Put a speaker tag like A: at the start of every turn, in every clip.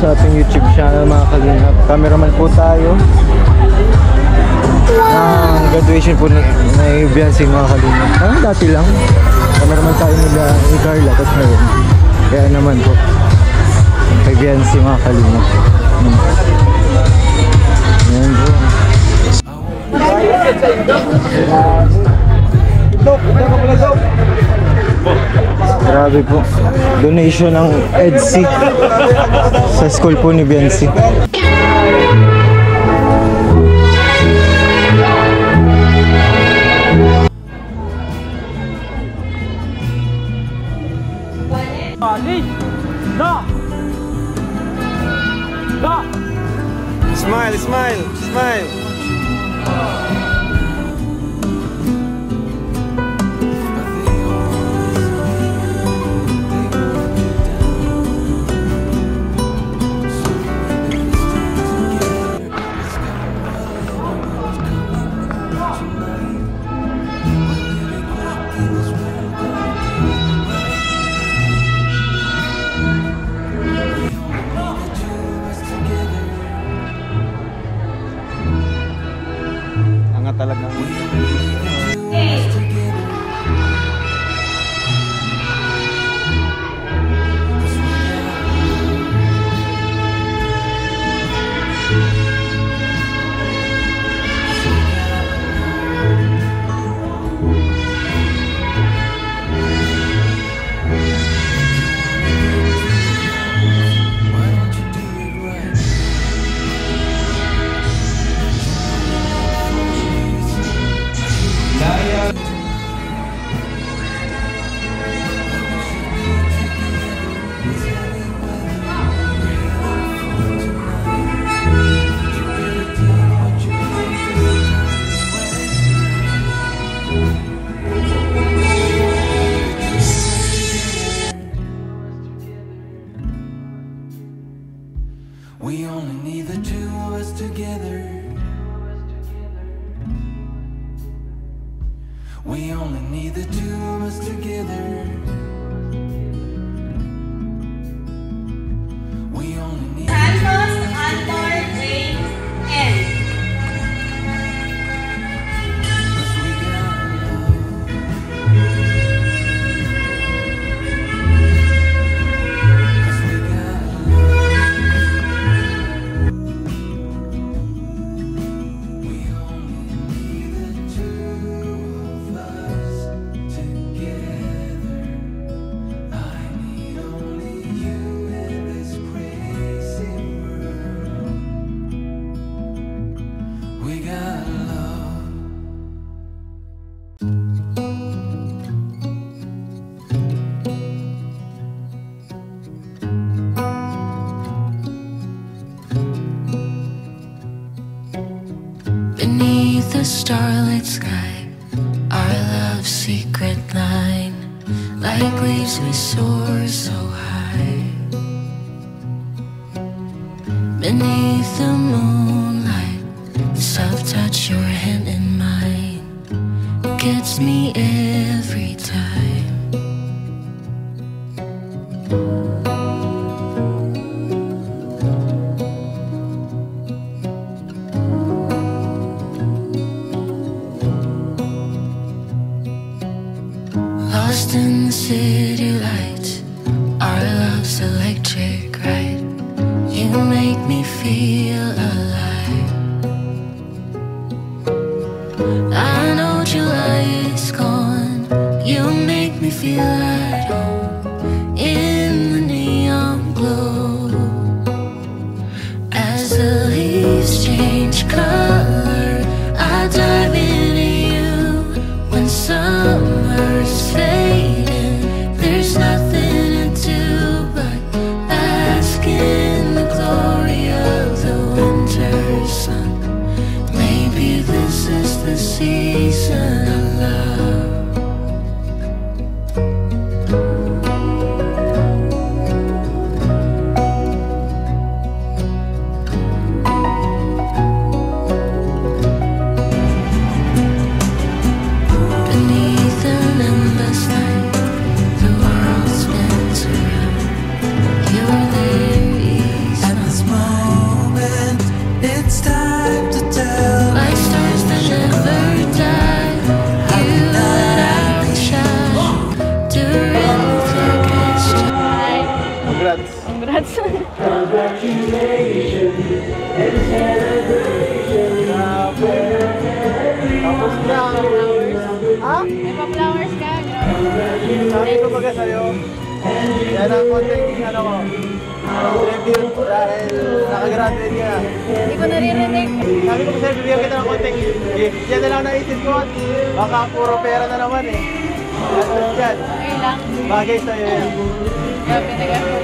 A: sa ating YouTube channel mga kalingap. Cameraman po tayo. Ang graduation po ni Beyonce mga kalingap. Dati lang. Cameraman tayo ni Carla. Tapos ngayon. Kaya naman po. Kay Beyonce mga kalingap. Ayan po. Grabe po. Donation ng EDC sa school po ni Beyonce. Smile, smile, smile. Talaga.
B: We only need the two of us together. We only need the two of us together. We only need
C: Santos Antor Ray N.
B: Beneath the starlit sky, our love's secret line, like leaves we soar so high. Beneath the moonlight, the soft touch your hand in mine gets me every time. Lost in the city lights, our love's electric ride. You make me feel alive. I know July is gone. You make me feel at home in the neon glow. As the leaves change color, I dive into you. When summer's fading, there's nothing to do but bask in the glory of the wind.
A: Tapos na ang flowers. Ha?
C: May pa-flowers ka.
A: Sabi ko baga sa'yo, yan ang konting ano ko. Tribute dahil nakagraduate ka na.
C: Hindi ko naririnig.
A: Sabi ko sa'yo, bibigyan kita ng konting gift. Yan na lang naisip ko at baka puro pera na naman eh. At yan,
C: Okay lang.
A: bagay sa'yo yan.
C: Grabe na gano'n.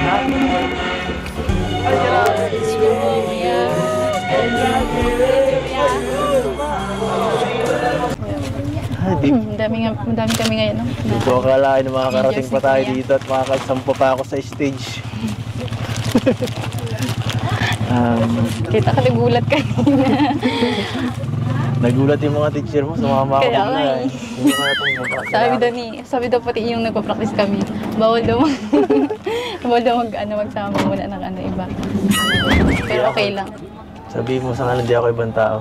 A: Ha? Ay, grabe.
C: Madami kami ngayon. No?
A: Hindi ko akalain na makakarating pa tayo dito at makakasampa pa ako sa stage.
C: Kita ka nagulat kanina.
A: Nagulat yung mga teacher mo, sumama ako
C: Kaya nga
A: na
C: eh.
A: Hindi ko na itong mabasa.
C: Sabi daw pati yung nagpa-practice kami. Bawal daw magsama muna ng iba. Pero okay lang.
A: Sabihin mo sa kanila, hindi ako ibang tao.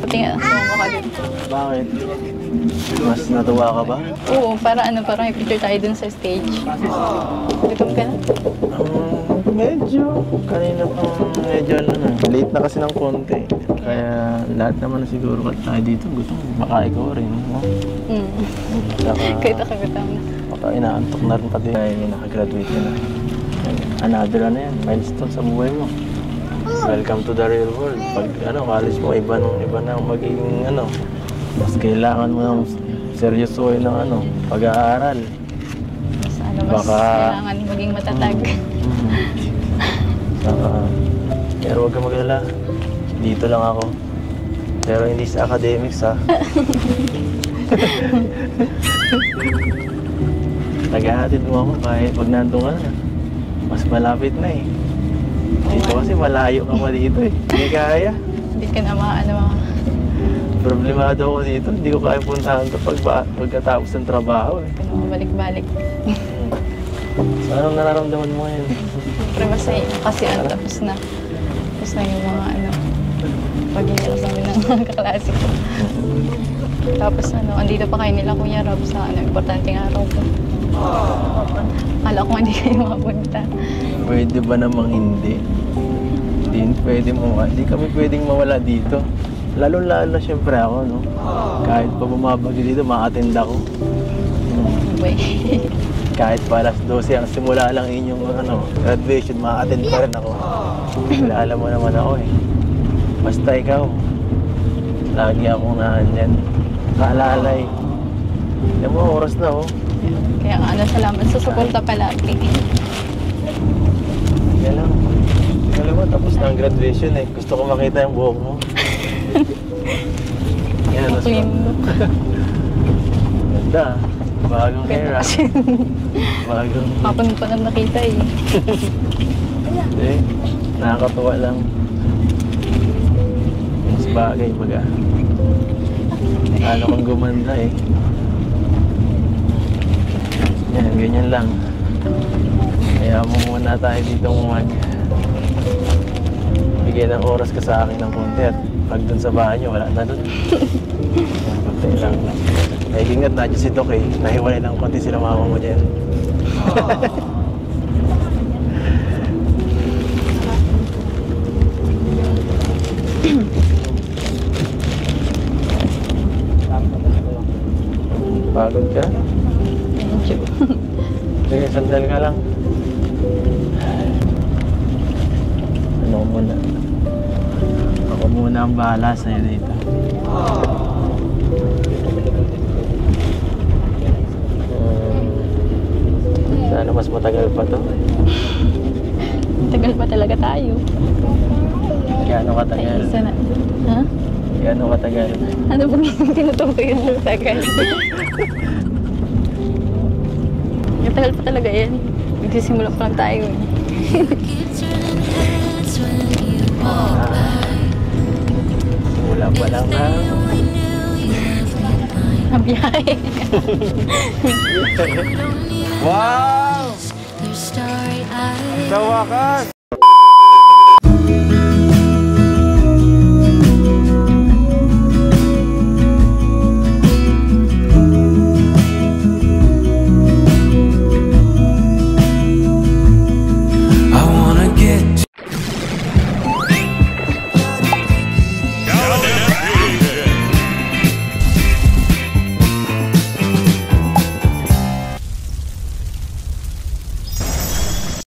C: Pati nga, sumama ka dun.
A: Bakit? Mas natuwa ka ba?
C: Oo, parang may picture tayo dun sa stage. Gutom ka na?
A: Medyo. Kanina pang medyo late na kasi ng konti. Kaya lahat naman na siguro kat tayo dito gusto baka ikaw rin. No? Saka,
C: Kahit ako gutom na.
A: baka inaantok na rin pati. Ay, nakagraduate ka na. Another yan, milestone sa buhay mo. Welcome to the real world. Pag college mo, iba na magiging mas kailangan mo ng seryosohin ng pag-aaral.
C: Mas kailangan maging matatag.
A: Pero huwag ka mag-alala. Dito lang ako. Pero hindi sa academics ha. Tagahatid mo ako kahit pag nandun ka na. Mas malapit na eh. Dito kasi malayo ka pa dito eh. Hindi kaya.
C: Hindi ka na
A: Problemado ako dito. Hindi ko kaya puntahan ito pagkatapos ng trabaho eh.
C: balik-balik.
A: So, anong nararamdaman mo ngayon?
C: Siyempre masaya kasi tapos na yung mga pag-iyak kami ng mga kaklase ko. Tapos andito pa kayo nila Kuya Rob sa importanteng araw ko. Akala ko hindi kayo makapunta.
A: Pwede ba namang hindi? Hindi kami pwedeng mawala dito. Lalo-lalo siyempre ako, no? Kahit pa bumabagyo dito, ma-attend ako. Kahit pa alas 12 ang simula lang inyong graduation, ma-attend pa rin ako. Kilala mo naman ako eh. Basta ikaw, lagi akong naandyan. Kaalalay. Alam mo, oras na oh.
C: Kaya nga salamat sa suporta palagi.
A: Yan lang. Alam mo, tapos na ang graduation eh. Gusto ko makita yung buhok mo. Yan,
C: Clean look.
A: Ganda. Bagong hair ah. Bagong...
C: Kapag pa na nakita eh.
A: Hindi. Nakakatuwa lang. Mas bagay baga. Ano kang gumanda eh. Yan, ganyan lang. Kaya mo muna tayo dito bigay ng oras ka sa akin ng konti at pag dun sa bahay nyo, wala na dun. Konti lang. Ay, ingat na dyan si Doc eh. Nahiwalay ng konti sila mama mo dyan. Pagod ka?
C: Medyo.
A: Sige, sandal ka lang. Ano muna? Ako muna ang bahala sa'yo dito. Sana mas matagal pa to.
C: Tagal pa talaga tayo.
A: Gaano katagal?
C: Ay, isa na. Ha?
A: Gaano katagal?
C: Ano ba tinutukoy yun ng tagal? Tagal pa talaga yan. Nagsisimula pa lang tayo.
A: Simula pa lang na.
C: Ang biyahe.
A: Wow! Sa wakas!